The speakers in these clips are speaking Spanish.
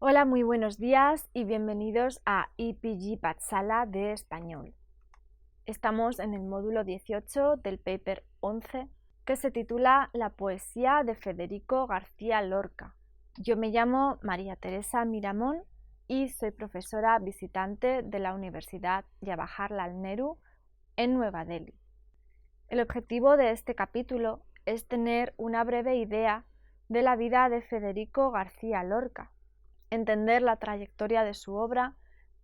Hola, muy buenos días y bienvenidos a IPG Patsala de Español. Estamos en el módulo 18 del paper 11 que se titula La poesía de Federico García Lorca. Yo me llamo María Teresa Miramón y soy profesora visitante de la Universidad Jawaharlal Nehru en Nueva Delhi. El objetivo de este capítulo es tener una breve idea de la vida de Federico García Lorca, entender la trayectoria de su obra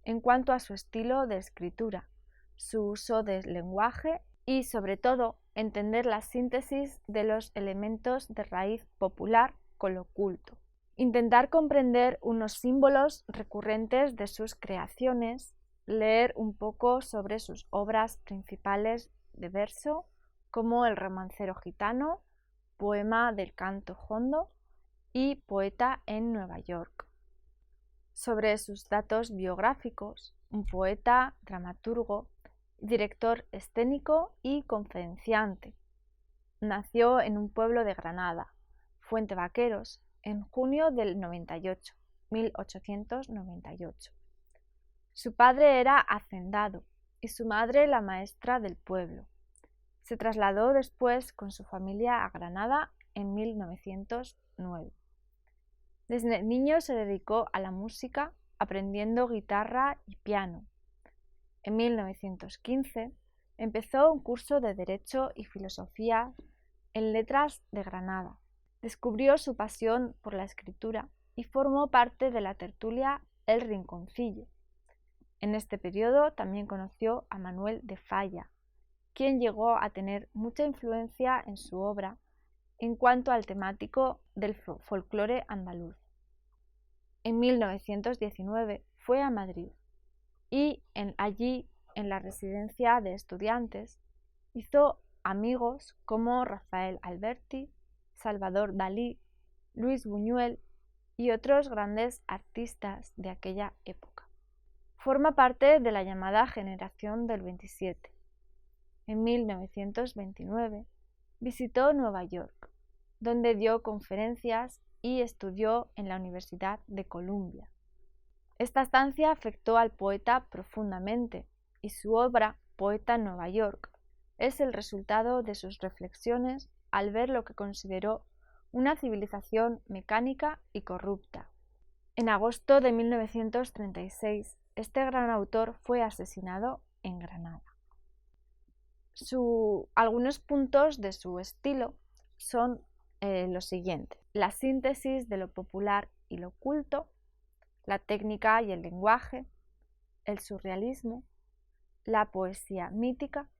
en cuanto a su estilo de escritura, su uso del lenguaje y, sobre todo, entender la síntesis de los elementos de raíz popular con lo culto. Intentar comprender unos símbolos recurrentes de sus creaciones, leer un poco sobre sus obras principales de verso, como El romancero gitano, Poema del canto jondo y Poeta en Nueva York. Sobre sus datos biográficos, un poeta, dramaturgo, director escénico y conferenciante. Nació en un pueblo de Granada, Fuente Vaqueros, en junio del 1898. Su padre era hacendado y su madre la maestra del pueblo. Se trasladó después con su familia a Granada en 1909. Desde niño se dedicó a la música, aprendiendo guitarra y piano. En 1915 empezó un curso de Derecho y Filosofía en Letras de Granada. Descubrió su pasión por la escritura y formó parte de la tertulia El Rinconcillo. En este periodo también conoció a Manuel de Falla, quien llegó a tener mucha influencia en su obra en cuanto al temático del folclore andaluz. En 1919 fue a Madrid y allí, en la residencia de estudiantes, hizo amigos como Rafael Alberti, Salvador Dalí, Luis Buñuel y otros grandes artistas de aquella época. Forma parte de la llamada Generación del 27. En 1929 visitó Nueva York, donde dio conferencias y estudió en la Universidad de Columbia. Esta estancia afectó al poeta profundamente y su obra, Poeta en Nueva York, es el resultado de sus reflexiones al ver lo que consideró una civilización mecánica y corrupta. En agosto de 1936, este gran autor fue asesinado en Granada. Algunos puntos de su estilo son los siguientes: la síntesis de lo popular y lo culto, la técnica y el lenguaje, el surrealismo, la poesía mítica,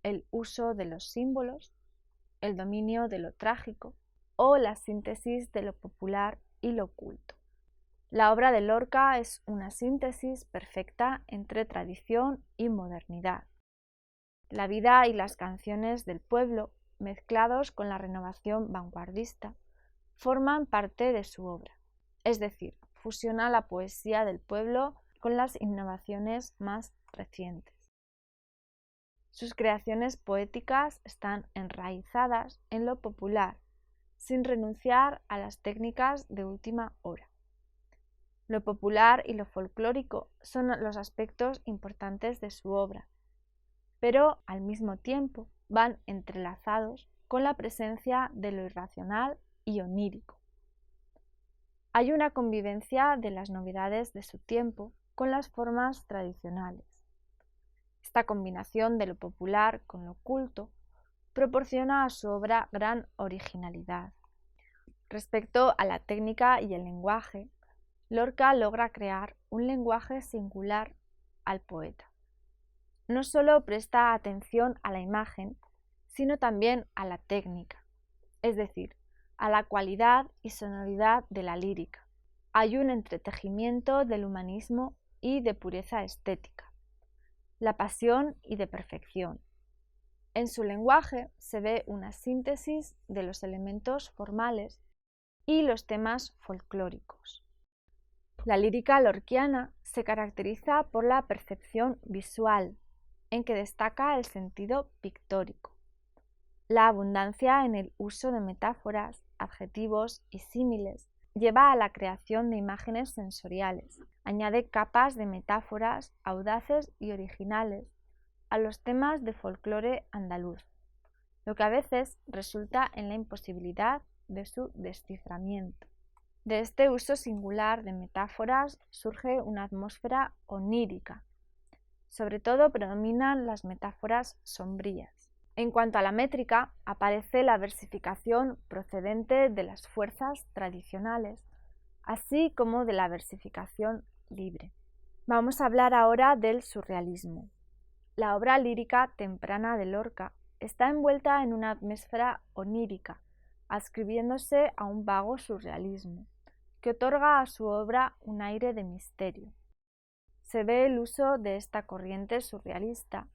el uso de los símbolos, el dominio de lo trágico o la síntesis de lo popular y lo culto. La obra de Lorca es una síntesis perfecta entre tradición y modernidad. La vida y las canciones del pueblo, mezclados con la renovación vanguardista, forman parte de su obra, es decir, fusiona la poesía del pueblo con las innovaciones más recientes. Sus creaciones poéticas están enraizadas en lo popular, sin renunciar a las técnicas de última hora. Lo popular y lo folclórico son los aspectos importantes de su obra, pero al mismo tiempo van entrelazados con la presencia de lo irracional y onírico. Hay una convivencia de las novedades de su tiempo con las formas tradicionales. Esta combinación de lo popular con lo culto proporciona a su obra gran originalidad. Respecto a la técnica y el lenguaje, Lorca logra crear un lenguaje singular al poeta. No solo presta atención a la imagen, sino también a la técnica, es decir, a la cualidad y sonoridad de la lírica. Hay un entretejimiento del humanismo y de pureza estética, la pasión y de perfección. En su lenguaje se ve una síntesis de los elementos formales y los temas folclóricos. La lírica lorquiana se caracteriza por la percepción visual, en que destaca el sentido pictórico, la abundancia en el uso de metáforas, adjetivos y símiles lleva a la creación de imágenes sensoriales, añade capas de metáforas audaces y originales a los temas de folclore andaluz, lo que a veces resulta en la imposibilidad de su desciframiento. De este uso singular de metáforas surge una atmósfera onírica. Sobre todo predominan las metáforas sombrías. En cuanto a la métrica, aparece la versificación procedente de las fuerzas tradicionales, así como de la versificación libre. Vamos a hablar ahora del surrealismo. La obra lírica temprana de Lorca está envuelta en una atmósfera onírica, adscribiéndose a un vago surrealismo, que otorga a su obra un aire de misterio. Se ve el uso de esta corriente surrealista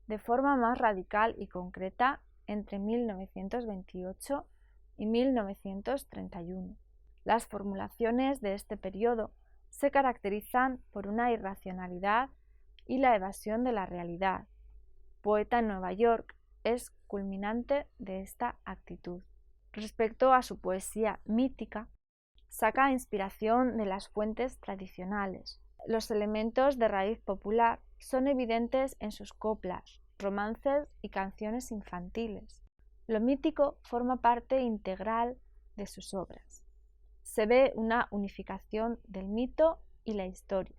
de forma más radical y concreta entre 1928 y 1931. Las formulaciones de este periodo se caracterizan por una irracionalidad y la evasión de la realidad. Poeta en Nueva York es culminante de esta actitud. Respecto a su poesía mítica, saca inspiración de las fuentes tradicionales. Los elementos de raíz popular son evidentes en sus coplas, romances y canciones infantiles. Lo mítico forma parte integral de sus obras. Se ve una unificación del mito y la historia.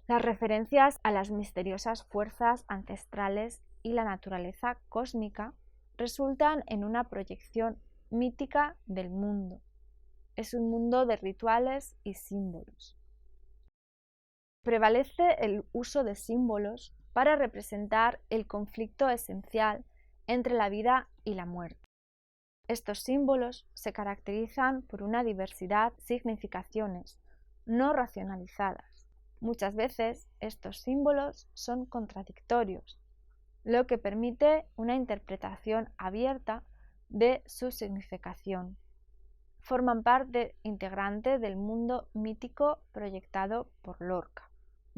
Las referencias a las misteriosas fuerzas ancestrales y la naturaleza cósmica resultan en una proyección mítica del mundo. Es un mundo de rituales y símbolos. Prevalece el uso de símbolos para representar el conflicto esencial entre la vida y la muerte. Estos símbolos se caracterizan por una diversidad de significaciones no racionalizadas. Muchas veces estos símbolos son contradictorios, lo que permite una interpretación abierta de su significación. Forman parte integrante del mundo mítico proyectado por Lorca.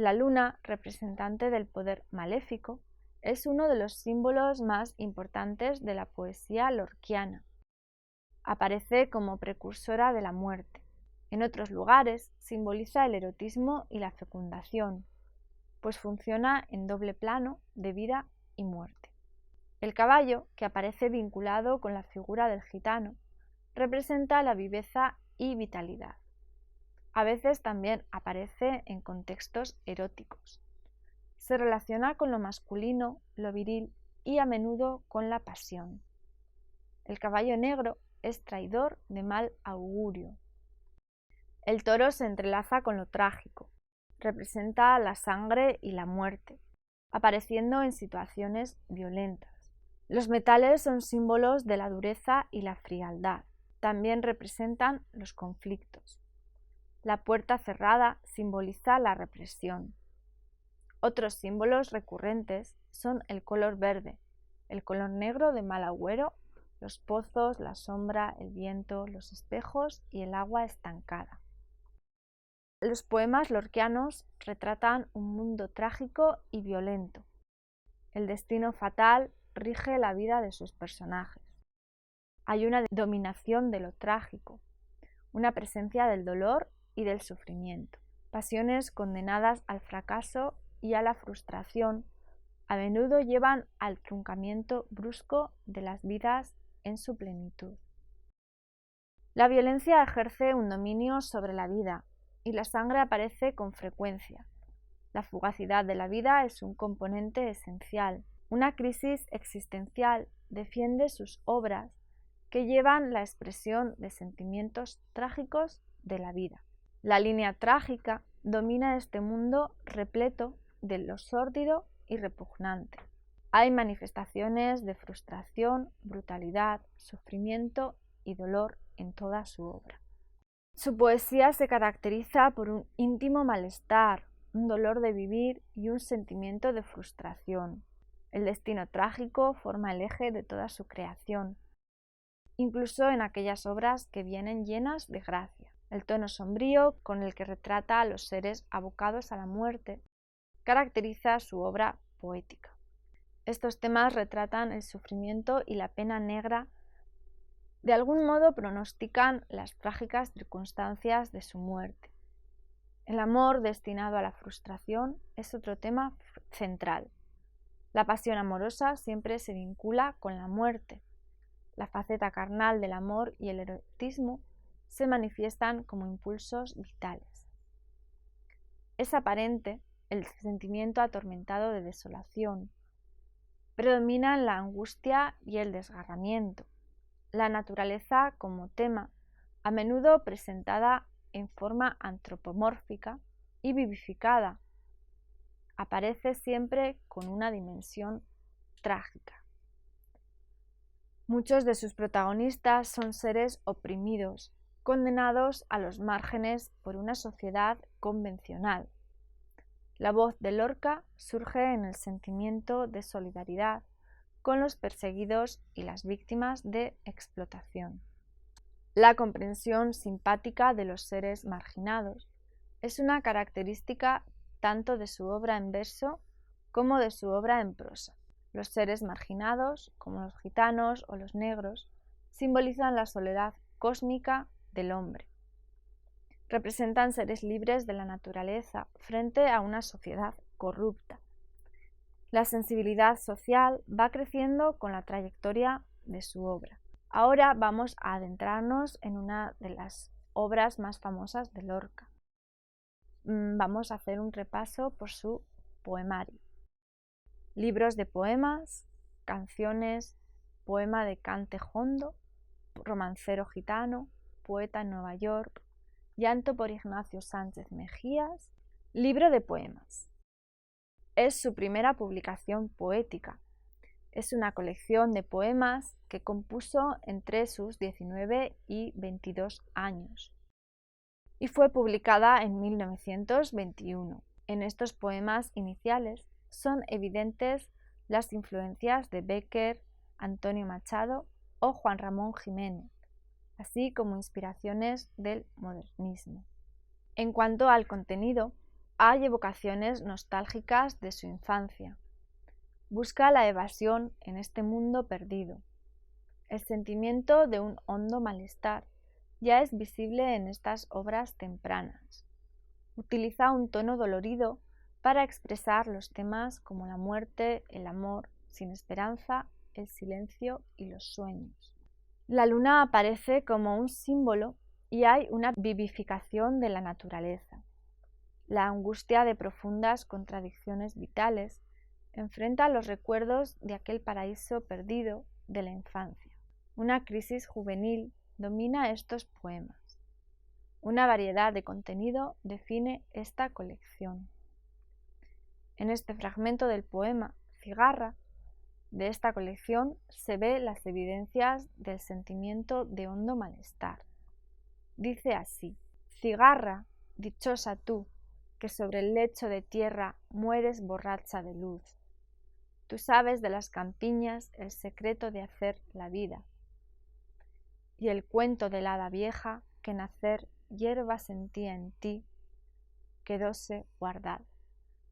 La luna, representante del poder maléfico, es uno de los símbolos más importantes de la poesía lorquiana. Aparece como precursora de la muerte. En otros lugares simboliza el erotismo y la fecundación, pues funciona en doble plano de vida y muerte. El caballo, que aparece vinculado con la figura del gitano, representa la viveza y vitalidad. A veces también aparece en contextos eróticos. Se relaciona con lo masculino, lo viril y a menudo con la pasión. El caballo negro es traidor de mal augurio. El toro se entrelaza con lo trágico. Representa la sangre y la muerte, apareciendo en situaciones violentas. Los metales son símbolos de la dureza y la frialdad. También representan los conflictos. La puerta cerrada simboliza la represión. Otros símbolos recurrentes son el color verde, el color negro de mal agüero, los pozos, la sombra, el viento, los espejos y el agua estancada. Los poemas lorquianos retratan un mundo trágico y violento. El destino fatal rige la vida de sus personajes. Hay una dominación de lo trágico, una presencia del dolor y del sufrimiento. Pasiones condenadas al fracaso y a la frustración a menudo llevan al truncamiento brusco de las vidas en su plenitud. La violencia ejerce un dominio sobre la vida y la sangre aparece con frecuencia. La fugacidad de la vida es un componente esencial. Una crisis existencial defiende sus obras que llevan la expresión de sentimientos trágicos de la vida. La línea trágica domina este mundo repleto de lo sórdido y repugnante. Hay manifestaciones de frustración, brutalidad, sufrimiento y dolor en toda su obra. Su poesía se caracteriza por un íntimo malestar, un dolor de vivir y un sentimiento de frustración. El destino trágico forma el eje de toda su creación, incluso en aquellas obras que vienen llenas de gracia. El tono sombrío con el que retrata a los seres abocados a la muerte caracteriza su obra poética. Estos temas retratan el sufrimiento y la pena negra De algún modo pronostican las trágicas circunstancias de su muerte. El amor destinado a la frustración es otro tema central. La pasión amorosa siempre se vincula con la muerte. La faceta carnal del amor y el erotismo se manifiestan como impulsos vitales. Es aparente el sentimiento atormentado de desolación. Predominan la angustia y el desgarramiento. La naturaleza como tema, a menudo presentada en forma antropomórfica y vivificada, aparece siempre con una dimensión trágica. Muchos de sus protagonistas son seres oprimidos, condenados a los márgenes por una sociedad convencional. La voz de Lorca surge en el sentimiento de solidaridad con los perseguidos y las víctimas de explotación. La comprensión simpática de los seres marginados es una característica tanto de su obra en verso como de su obra en prosa. Los seres marginados, como los gitanos o los negros, simbolizan la soledad cósmica del hombre. Representan seres libres de la naturaleza frente a una sociedad corrupta. La sensibilidad social va creciendo con la trayectoria de su obra. Ahora vamos a adentrarnos en una de las obras más famosas de Lorca. Vamos a hacer un repaso por su poemario. Libros de poemas, canciones, poema de cante jondo, romancero gitano, poeta en Nueva York, llanto por Ignacio Sánchez Mejías, libro de poemas. Es su primera publicación poética. Es una colección de poemas que compuso entre sus 19 y 22 años y fue publicada en 1921. En estos poemas iniciales son evidentes las influencias de Bécquer, Antonio Machado o Juan Ramón Jiménez, así como inspiraciones del modernismo. En cuanto al contenido, hay evocaciones nostálgicas de su infancia. Busca la evasión en este mundo perdido. El sentimiento de un hondo malestar ya es visible en estas obras tempranas. Utiliza un tono dolorido para expresar los temas como la muerte, el amor, sin esperanza, el silencio y los sueños. La luna aparece como un símbolo y hay una vivificación de la naturaleza. La angustia de profundas contradicciones vitales enfrenta los recuerdos de aquel paraíso perdido de la infancia. Una crisis juvenil domina estos poemas. Una variedad de contenido define esta colección. En este fragmento del poema Cigarra de esta colección se ve las evidencias del sentimiento de hondo malestar. Dice así: cigarra, dichosa tú, que sobre el lecho de tierra mueres borracha de luz. Tú sabes de las campiñas el secreto de hacer la vida, y el cuento de la hada vieja que nacer hierba sentía en ti, quedóse guardado.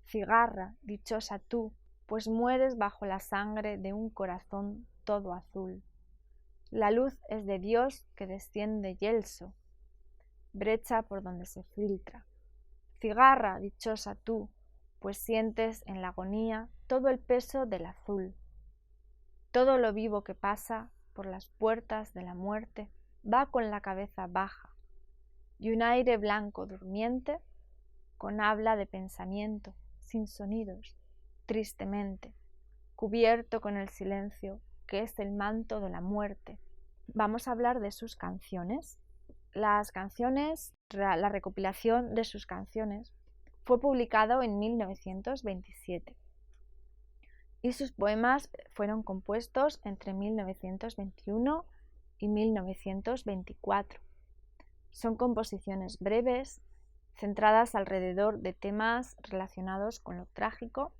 Cigarra, dichosa tú, pues mueres bajo la sangre de un corazón todo azul. La luz es de Dios que desciende yelso, brecha por donde se filtra. Cigarra, dichosa tú, pues sientes en la agonía todo el peso del azul. Todo lo vivo que pasa por las puertas de la muerte va con la cabeza baja, y un aire blanco durmiente, con habla de pensamiento, sin sonidos, tristemente, cubierto con el silencio que es el manto de la muerte. Vamos a hablar de sus canciones. La recopilación de sus canciones fue publicado en 1927 y sus poemas fueron compuestos entre 1921 y 1924. Son composiciones breves, centradas alrededor de temas relacionados con lo trágico,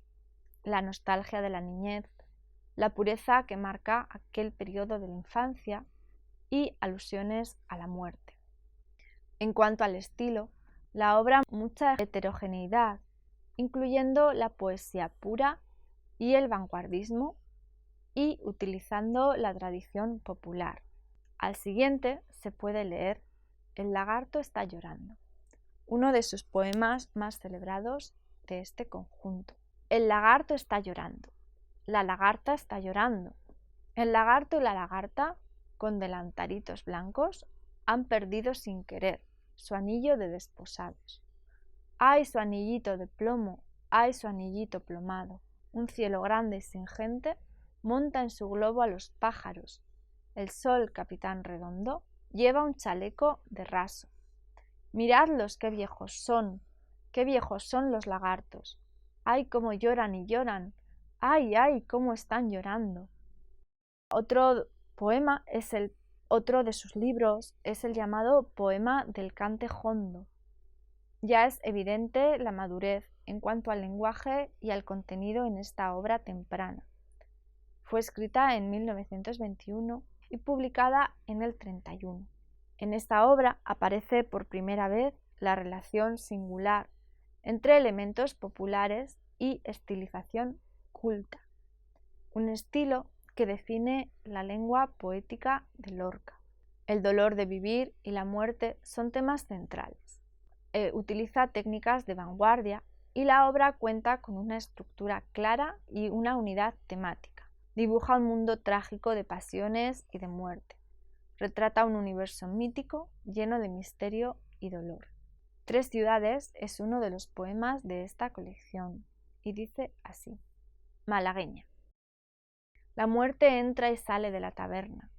la nostalgia de la niñez, la pureza que marca aquel periodo de la infancia y alusiones a la muerte. En cuanto al estilo, la obra mucha heterogeneidad, incluyendo la poesía pura y el vanguardismo y utilizando la tradición popular. Al siguiente se puede leer El lagarto está llorando, uno de sus poemas más celebrados de este conjunto. El lagarto está llorando, la lagarta está llorando. El lagarto y la lagarta, con delantaritos blancos, han perdido sin querer su anillo de desposados. ¡Ay, su anillito de plomo! ¡Ay, su anillito plomado! Un cielo grande y sin gente monta en su globo a los pájaros. El sol, capitán redondo, lleva un chaleco de raso. Miradlos, qué viejos son los lagartos. ¡Ay, cómo lloran y lloran! ¡Ay, ay, cómo están llorando! Otro de sus libros es el llamado Poema del Cante Jondo. Ya es evidente la madurez en cuanto al lenguaje y al contenido en esta obra temprana. Fue escrita en 1921 y publicada en el 31. En esta obra aparece por primera vez la relación singular entre elementos populares y estilización culta, un estilo que define la lengua poética de Lorca. El dolor de vivir y la muerte son temas centrales. Utiliza técnicas de vanguardia y la obra cuenta con una estructura clara y una unidad temática. Dibuja un mundo trágico de pasiones y de muerte. Retrata un universo mítico lleno de misterio y dolor. Tres ciudades es uno de los poemas de esta colección y dice así: Malagueña. La muerte entra y sale de la taberna.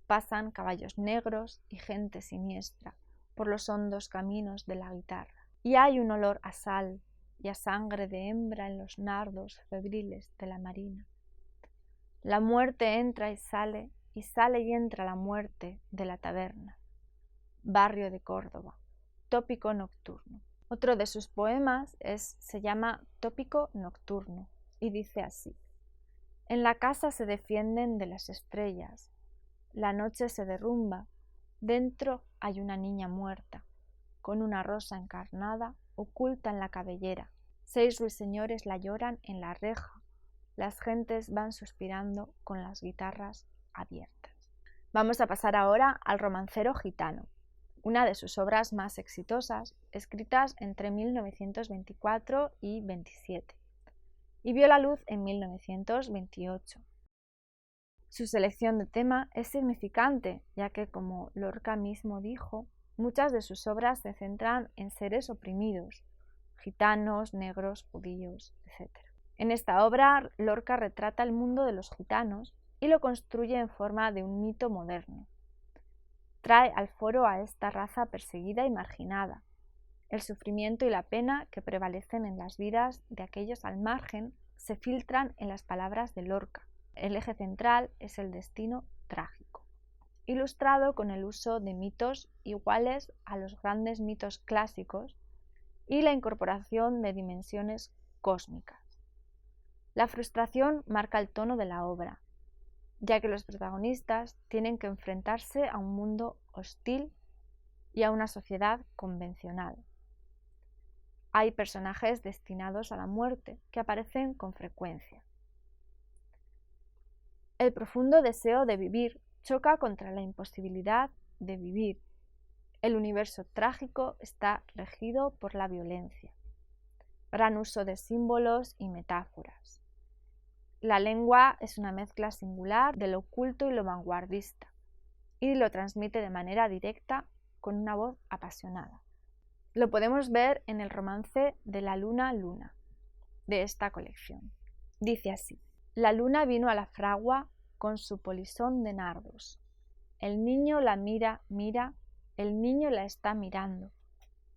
Pasan caballos negros y gente siniestra por los hondos caminos de la guitarra. Y hay un olor a sal y a sangre de hembra en los nardos febriles de la marina. La muerte entra y sale y entra la muerte de la taberna. Barrio de Córdoba. Tópico nocturno. Otro de sus poemas se llama Tópico nocturno y dice así: En la casa se defienden de las estrellas. La noche se derrumba. Dentro hay una niña muerta, con una rosa encarnada oculta en la cabellera. 6 ruiseñores la lloran en la reja. Las gentes van suspirando con las guitarras abiertas. Vamos a pasar ahora al romancero gitano, una de sus obras más exitosas, escritas entre 1924 y 27, y vio la luz en 1928. Su selección de tema es significante, ya que, como Lorca mismo dijo, muchas de sus obras se centran en seres oprimidos, gitanos, negros, judíos, etc. En esta obra, Lorca retrata el mundo de los gitanos y lo construye en forma de un mito moderno. Trae al foro a esta raza perseguida y marginada, el sufrimiento y la pena que prevalecen en las vidas de aquellos al margen se filtran en las palabras de Lorca. El eje central es el destino trágico, ilustrado con el uso de mitos iguales a los grandes mitos clásicos y la incorporación de dimensiones cósmicas. La frustración marca el tono de la obra, ya que los protagonistas tienen que enfrentarse a un mundo hostil y a una sociedad convencional. Hay personajes destinados a la muerte que aparecen con frecuencia. El profundo deseo de vivir choca contra la imposibilidad de vivir. El universo trágico está regido por la violencia. Gran uso de símbolos y metáforas. La lengua es una mezcla singular de lo oculto y lo vanguardista, y lo transmite de manera directa con una voz apasionada. Lo podemos ver en el romance de La luna, luna, de esta colección. Dice así: La luna vino a la fragua con su polisón de nardos. El niño la mira, el niño la está mirando.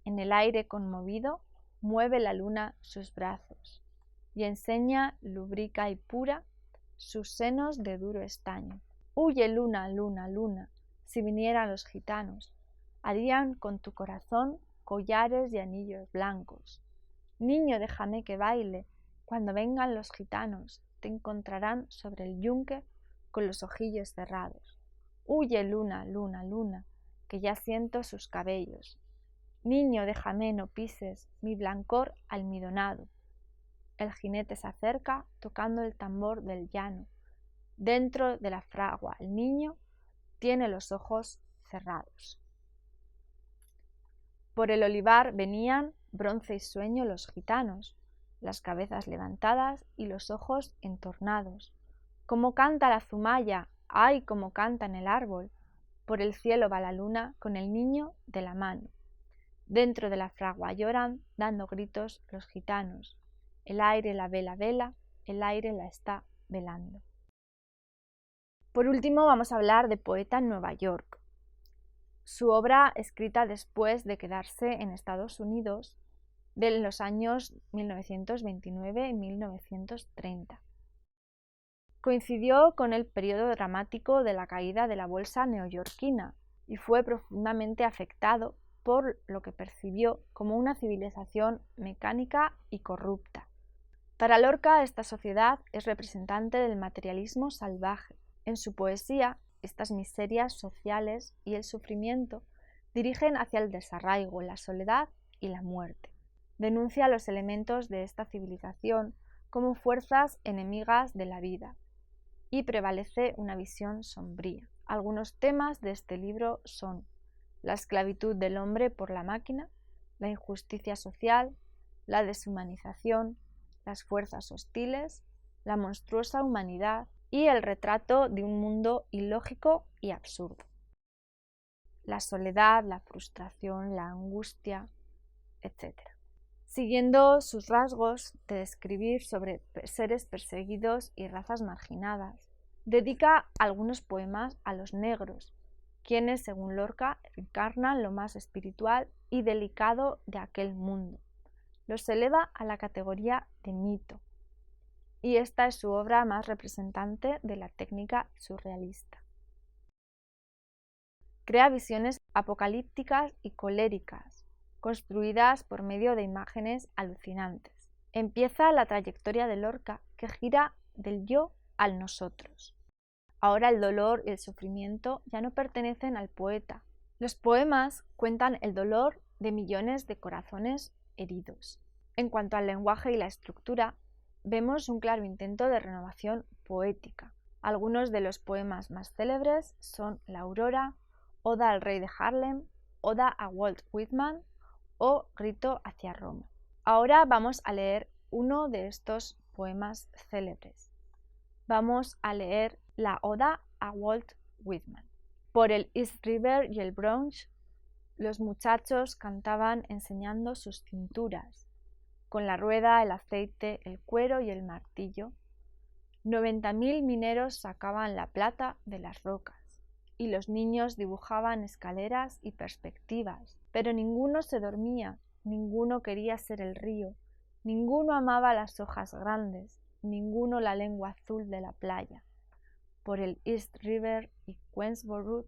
En el aire conmovido mueve la luna sus brazos y enseña, lúbrica y pura, sus senos de duro estaño. Huye, luna, luna, luna, si vinieran los gitanos, harían con tu corazón collares y anillos blancos. Niño, déjame que baile, cuando vengan los gitanos, te encontrarán sobre el yunque con los ojillos cerrados. Huye, luna, luna, luna, que ya siento sus cabellos. Niño, déjame, no pises mi blancor almidonado. El jinete se acerca tocando el tambor del llano. Dentro de la fragua el niño tiene los ojos cerrados. Por el olivar venían, bronce y sueño, los gitanos, las cabezas levantadas y los ojos entornados. Como canta la zumaya, ¡ay, cómo canta en el árbol! Por el cielo va la luna con el niño de la mano. Dentro de la fragua lloran, dando gritos los gitanos. El aire la vela, el aire la está velando. Por último, vamos a hablar de Poeta en Nueva York. Su obra, escrita después de quedarse en Estados Unidos de los años 1929 y 1930. Coincidió con el periodo dramático de la caída de la bolsa neoyorquina y fue profundamente afectado por lo que percibió como una civilización mecánica y corrupta. Para Lorca, esta sociedad es representante del materialismo salvaje. En su poesía, estas miserias sociales y el sufrimiento dirigen hacia el desarraigo, la soledad y la muerte. Denuncia los elementos de esta civilización como fuerzas enemigas de la vida y prevalece una visión sombría. Algunos temas de este libro son la esclavitud del hombre por la máquina, la injusticia social, la deshumanización, las fuerzas hostiles, la monstruosa humanidad y el retrato de un mundo ilógico y absurdo. La soledad, la frustración, la angustia, etc. Siguiendo sus rasgos de describir sobre seres perseguidos y razas marginadas, dedica algunos poemas a los negros, quienes, según Lorca, encarnan lo más espiritual y delicado de aquel mundo. Los eleva a la categoría de mito, y esta es su obra más representante de la técnica surrealista. Crea visiones apocalípticas y coléricas, construidas por medio de imágenes alucinantes. Empieza la trayectoria de Lorca, que gira del yo al nosotros. Ahora el dolor y el sufrimiento ya no pertenecen al poeta. Los poemas cuentan el dolor de millones de corazones heridos. En cuanto al lenguaje y la estructura, vemos un claro intento de renovación poética. Algunos de los poemas más célebres son La Aurora, Oda al Rey de Harlem, Oda a Walt Whitman o Grito hacia Roma. Ahora vamos a leer uno de estos poemas célebres. Vamos a leer la Oda a Walt Whitman. Por el East River y el Bronx, los muchachos cantaban enseñando sus cinturas, con la rueda, el aceite, el cuero y el martillo. 90.000 mineros sacaban la plata de las rocas, y los niños dibujaban escaleras y perspectivas, pero ninguno se dormía, ninguno quería ser el río, ninguno amaba las hojas grandes, ninguno la lengua azul de la playa. Por el East River y Queensborough,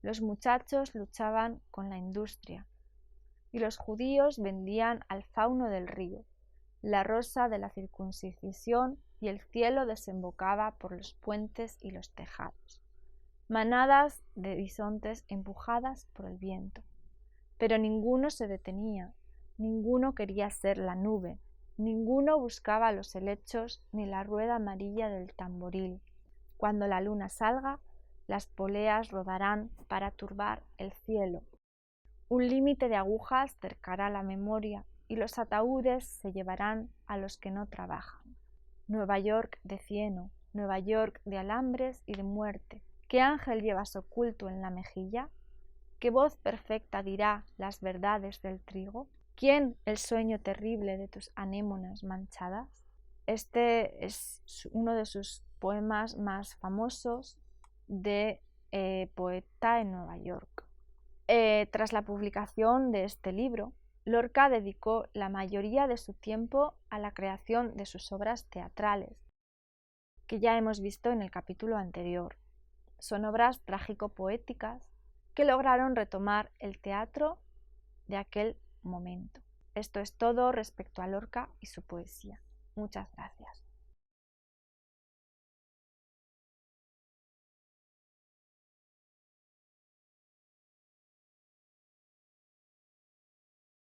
los muchachos luchaban con la industria, y los judíos vendían al fauno del río, la rosa de la circuncisión, y el cielo desembocaba por los puentes y los tejados. Manadas de bisontes empujadas por el viento. Pero ninguno se detenía, ninguno quería ser la nube, ninguno buscaba los helechos ni la rueda amarilla del tamboril. Cuando la luna salga, las poleas rodarán para turbar el cielo. Un límite de agujas cercará la memoria y los ataúdes se llevarán a los que no trabajan. Nueva York de cieno, Nueva York de alambres y de muerte. ¿Qué ángel llevas oculto en la mejilla? ¿Qué voz perfecta dirá las verdades del trigo? ¿Quién el sueño terrible de tus anémonas manchadas? Este es uno de sus poemas más famosos de Poeta en Nueva York. Tras la publicación de este libro, Lorca dedicó la mayoría de su tiempo a la creación de sus obras teatrales, que ya hemos visto en el capítulo anterior. Son obras trágico-poéticas que lograron retomar el teatro de aquel momento. Esto es todo respecto a Lorca y su poesía. Muchas gracias.